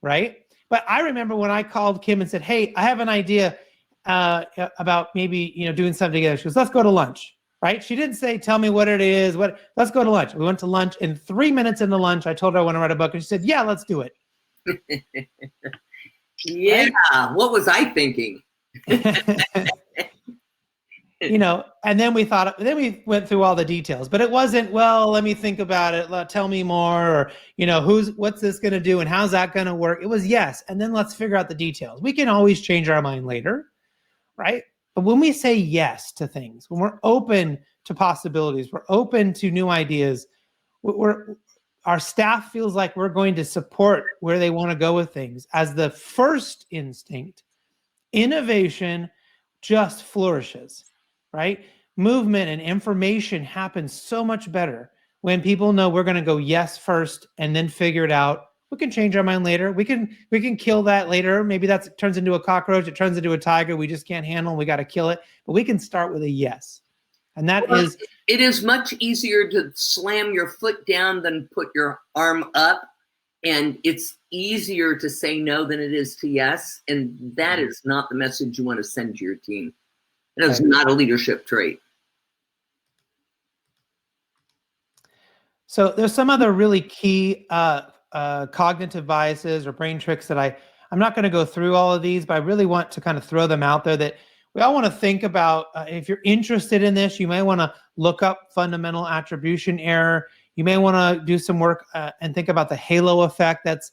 [SPEAKER 1] right? But I remember when I called Kim and said, hey, I have an idea about maybe doing something together. She goes, let's go to lunch, right? She didn't say, tell me what it is. Let's go to lunch. We went to lunch. In 3 minutes into lunch, I told her I want to write a book. And she said, yeah, let's do it.
[SPEAKER 2] Yeah, right? What was I thinking?
[SPEAKER 1] And then we went through all the details, but it wasn't, well, let me think about it. Tell me more, or, what's this going to do and how's that going to work? It was yes. And then let's figure out the details. We can always change our mind later, right? But when we say yes to things, when we're open to possibilities, we're open to new ideas, our staff feels like we're going to support where they want to go with things. As the first instinct, innovation just flourishes, right? Movement and information happens so much better when people know we're going to go yes first and then figure it out. We can change our mind later. We can kill that later. Maybe that turns into a cockroach. It turns into a tiger. We just can't handle. We got to kill it. But we can start with a yes. And
[SPEAKER 2] it is much easier to slam your foot down than put your arm up. And it's easier to say no than it is to yes. And that is not the message you want to send to your team. It is not a leadership trait.
[SPEAKER 1] So there's some other really key cognitive biases or brain tricks that I'm not going to go through all of these, but I really want to kind of throw them out there that we all want to think about. If you're interested in this, you may want to look up fundamental attribution error. You may want to do some work and think about the halo effect. That's,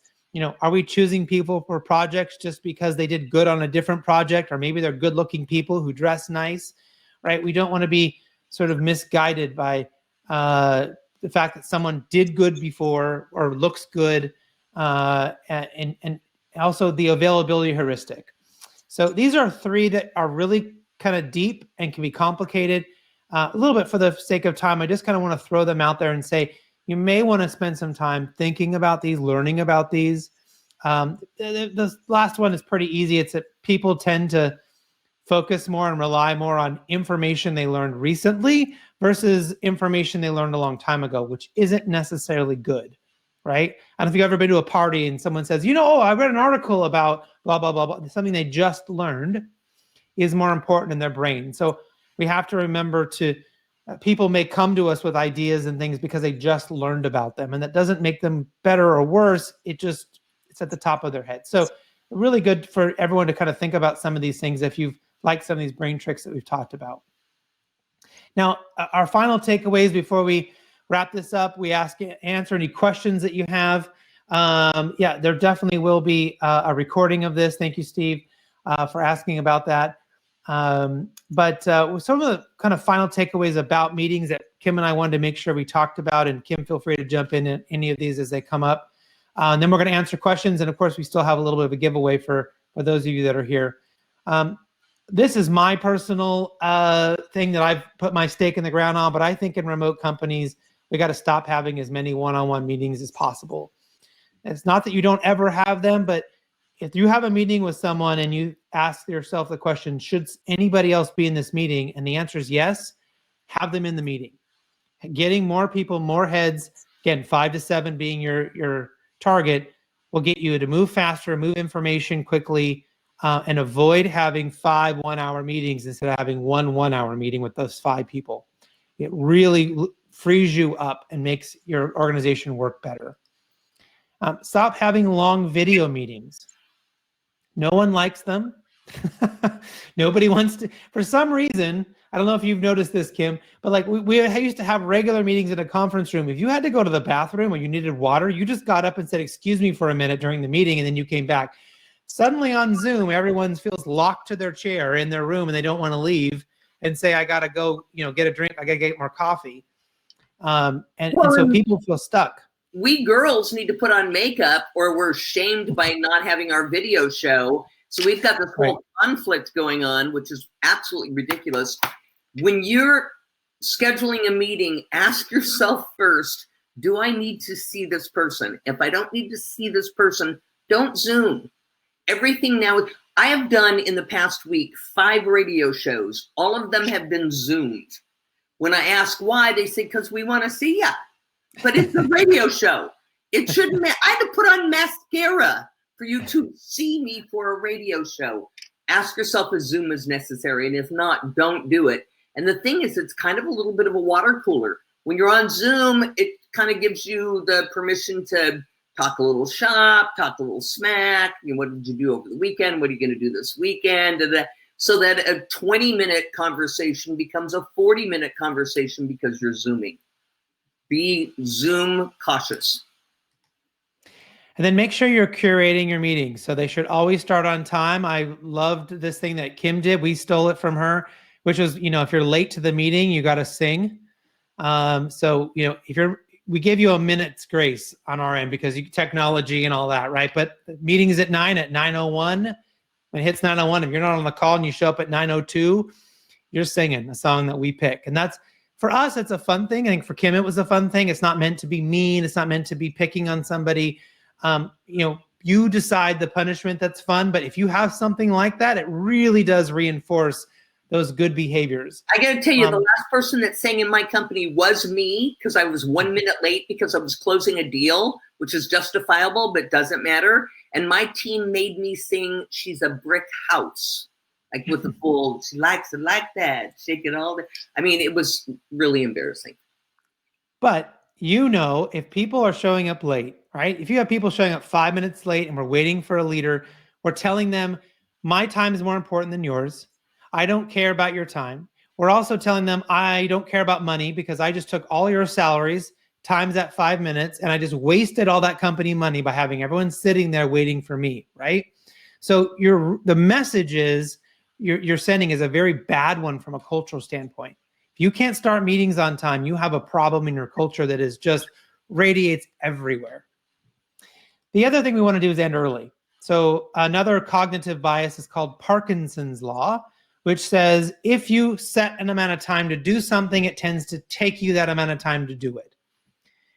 [SPEAKER 1] are we choosing people for projects just because they did good on a different project, or maybe they're good-looking people who dress nice, right? We don't want to be sort of misguided by the fact that someone did good before or looks good, and also the availability heuristic. So these are three that are really kind of deep and can be complicated. A little bit for the sake of time, I just kind of want to throw them out there and say, you may want to spend some time thinking about these, learning about these. The last one is pretty easy. It's that people tend to focus more and rely more on information they learned recently versus information they learned a long time ago, which isn't necessarily good, right? I don't know if you've ever been to a party and someone says, oh, I read an article about blah, blah, blah, blah. Something they just learned is more important in their brain. So we have to remember people may come to us with ideas and things because they just learned about them. And that doesn't make them better or worse. It's at the top of their head. So really good for everyone to kind of think about some of these things if you've liked some of these brain tricks that we've talked about. Now, our final takeaways before we wrap this up, we answer any questions that you have. Yeah, there definitely will be a recording of this. Thank you, Steve, for asking about that. But some of the kind of final takeaways about meetings that Kim and I wanted to make sure we talked about, and Kim, feel free to jump in any of these as they come up. And then we're going to answer questions. And of course, we still have a little bit of a giveaway for those of you that are here. This is my personal thing that I've put my stake in the ground on, but I think in remote companies, we got to stop having as many one-on-one meetings as possible. It's not that you don't ever have them, but if you have a meeting with someone and you ask yourself the question, should anybody else be in this meeting? And the answer is yes, have them in the meeting. Getting more people, more heads, again, 5 to 7 being your target, will get you to move faster, move information quickly, and avoid having 5 one-hour meetings instead of having one 1-hour meeting with those 5 people. It really frees you up and makes your organization work better. Stop having long video meetings. No one likes them. Nobody wants to, for some reason, I don't know if you've noticed this, Kim, but like we used to have regular meetings in a conference room. If you had to go to the bathroom or you needed water, you just got up and said, excuse me for a minute during the meeting, and then you came back. Suddenly on Zoom, everyone feels locked to their chair in their room and they don't want to leave and say, I got to go, get a drink. I got to get more coffee. And so people feel stuck.
[SPEAKER 2] We girls need to put on makeup or we're shamed by not having our video show. So we've got this whole conflict going on, which is absolutely ridiculous. When you're scheduling a meeting, ask yourself first, do I need to see this person? If I don't need to see this person, don't Zoom. Everything now, I have done in the past week 5 radio shows. All of them have been Zoomed. When I ask why, they say, because we want to see ya. But it's a radio show. It shouldn't matter. I had to put on mascara for you to see me for a radio show. Ask yourself if Zoom is necessary. And if not, don't do it. And the thing is, it's kind of a little bit of a water cooler. When you're on Zoom, it kind of gives you the permission to talk a little shop, talk a little smack. What did you do over the weekend? What are you going to do this weekend? So that a 20-minute conversation becomes a 40-minute conversation because you're Zooming. Be Zoom cautious.
[SPEAKER 1] And then make sure you're curating your meetings. So they should always start on time. I loved this thing that Kim did. We stole it from her, which was, if you're late to the meeting, you got to sing. So, we give you a minute's grace on our end because technology and all that, right? But the meeting is at 9:01. When it hits 9:01, if you're not on the call and you show up at 9:02, you're singing a song that we pick. And that's, for us, it's a fun thing. I think for Kim, it was a fun thing. It's not meant to be mean. It's not meant to be picking on somebody. You decide the punishment that's fun. But if you have something like that, it really does reinforce those good behaviors.
[SPEAKER 2] I got to tell you, the last person that sang in my company was me because I was 1 minute late because I was closing a deal, which is justifiable, but doesn't matter. And my team made me sing She's a Brick House. Like with the full, she likes it like that, shake it all. I mean, it was really embarrassing.
[SPEAKER 1] But if people are showing up late, right? If you have people showing up 5 minutes late and we're waiting for a leader, we're telling them, my time is more important than yours. I don't care about your time. We're also telling them, I don't care about money because I just took all your salaries times that 5 minutes and I just wasted all that company money by having everyone sitting there waiting for me, right? So the message is, you're sending is a very bad one from a cultural standpoint. If you can't start meetings on time, you have a problem in your culture that is just radiates everywhere. The other thing we want to do is end early. So another cognitive bias is called Parkinson's law, which says if you set an amount of time to do something, it tends to take you that amount of time to do it.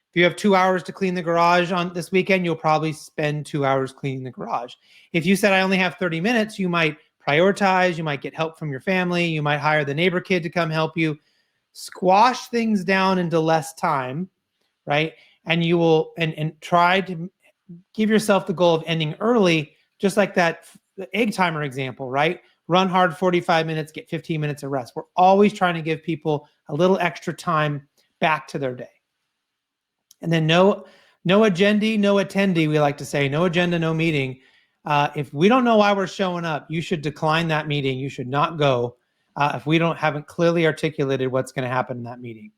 [SPEAKER 1] If you have 2 hours to clean the garage on this weekend, you'll probably spend 2 hours cleaning the garage. If you said I only have 30 minutes, you might prioritize, you might get help from your family, you might hire the neighbor kid to come help you. Squash things down into less time, right? And you will and try to give yourself the goal of ending early, just like that egg timer example, right? Run hard 45 minutes, get 15 minutes of rest. We're always trying to give people a little extra time back to their day. And then no agenda, no attendee, we like to say, no agenda, no meeting. If we don't know why we're showing up, you should decline that meeting. You should not go if we haven't clearly articulated what's going to happen in that meeting.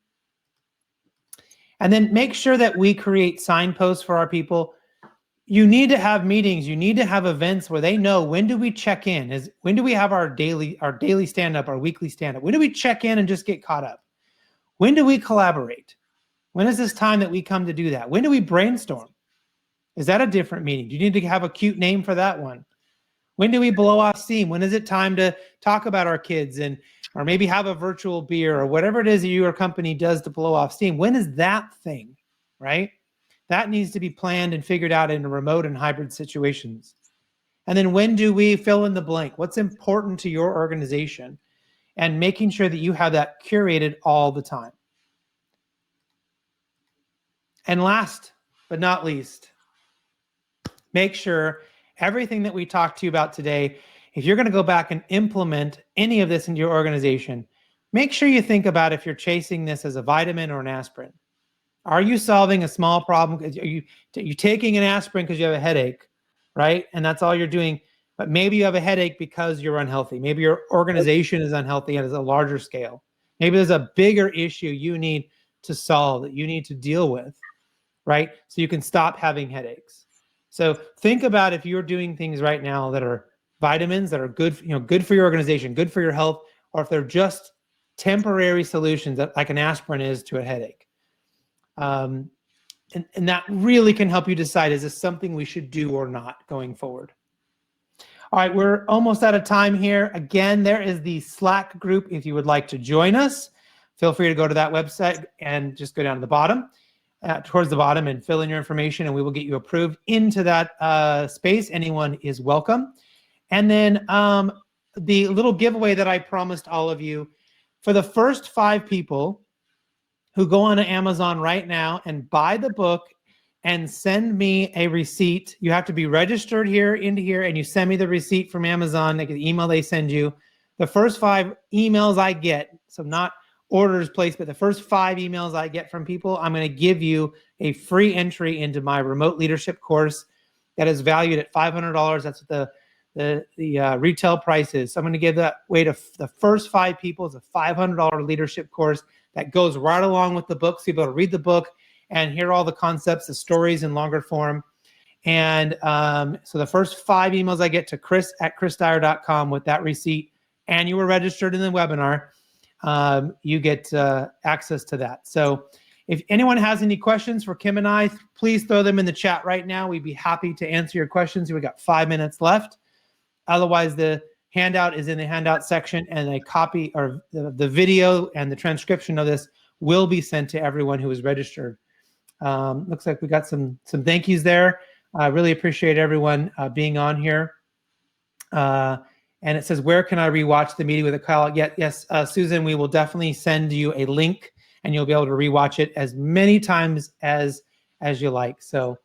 [SPEAKER 1] And then make sure that we create signposts for our people. You need to have meetings. You need to have events where they know, when do we check in? When do we have our daily stand-up, our weekly stand-up? When do we check in and just get caught up? When do we collaborate? When is this time that we come to do that? When do we brainstorm? Is that a different meeting? Do you need to have a cute name for that one? When do we blow off steam? When is it time to talk about our kids or maybe have a virtual beer or whatever it is that your company does to blow off steam? When is that thing, right? That needs to be planned and figured out in remote and hybrid situations. And then when do we fill in the blank? What's important to your organization? And making sure that you have that curated all the time. And last but not least, make sure everything that we talked to you about today, if you're going to go back and implement any of this into your organization, make sure you think about if you're chasing this as a vitamin or an aspirin. Are you solving a small problem? Are you taking an aspirin because you have a headache, right? And that's all you're doing. But maybe you have a headache because you're unhealthy. Maybe your organization is unhealthy and it's a larger scale. Maybe there's a bigger issue you need to solve, that you need to deal with, right? So you can stop having headaches. So think about if you're doing things right now that are vitamins, that are good, good for your organization, good for your health, or if they're just temporary solutions that, like an aspirin is to a headache. And that really can help you decide, is this something we should do or not going forward? All right, we're almost out of time here. Again, there is the Slack group. If you would like to join us, feel free to go to that website and just go down to the bottom. Towards the bottom and fill in your information, and we will get you approved into that space. Anyone is welcome. And then the little giveaway that I promised all of you, for the first 5 people who go on to Amazon right now and buy the book and send me a receipt. You have to be registered into here, and you send me the receipt from Amazon, like the email they send you. The first 5 emails I get, so not orders placed, but the first 5 emails I get from people, I'm going to give you a free entry into my remote leadership course that is valued at $500. That's what the retail price is. So I'm going to give that away to the first 5 people. It's a $500 leadership course that goes right along with the book. So you'll be able to read the book and hear all the concepts, the stories in longer form. And so the first 5 emails I get to chris@chrisdyer.com with that receipt, and you were registered in the webinar, you get access to that. So if anyone has any questions for Kim and I, please throw them in the chat right now. We'd be happy to answer your questions. We've got 5 minutes left. Otherwise, the handout is in the handout section, and a copy or the video and the transcription of this will be sent to everyone who is registered. Looks like we got some thank yous there. I really appreciate everyone being on here. And it says, where can I rewatch the meeting with a colleague? Yes, Susan, we will definitely send you a link, and you'll be able to rewatch it as many times as you like. So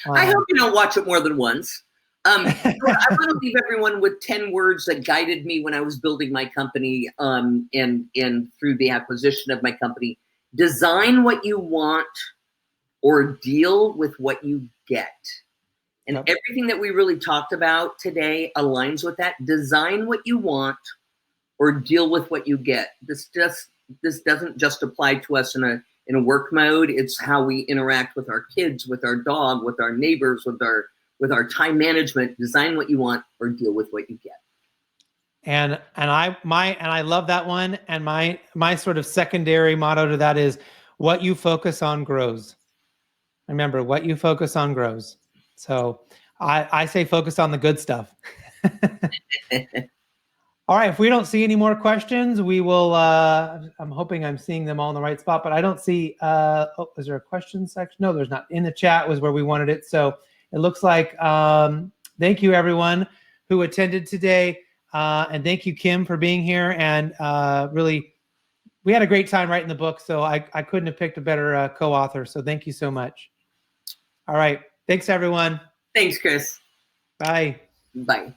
[SPEAKER 2] I hope you don't watch it more than once. I want to leave everyone with 10 words that guided me when I was building my company and through the acquisition of my company. Design what you want or deal with what you get. And everything that we really talked about today aligns with that. Design what you want or deal with what you get. This doesn't just apply to us in a work mode. It's how we interact with our kids, with our dog, with our neighbors, with our time management. Design what you want or deal with what you get.
[SPEAKER 1] And I love that one. And my sort of secondary motto to that is, what you focus on grows. Remember, what you focus on grows. So I say focus on the good stuff. All right, if we don't see any more questions, we will, I'm hoping I'm seeing them all in the right spot, but I don't see, oh, is there a question section? No, there's not. In the chat was where we wanted it. So it looks like, thank you everyone who attended today. And thank you, Kim, for being here. And really, we had a great time writing the book, so I couldn't have picked a better co-author. So thank you so much. All right, thanks everyone.
[SPEAKER 2] Thanks, Chris.
[SPEAKER 1] Bye.
[SPEAKER 2] Bye.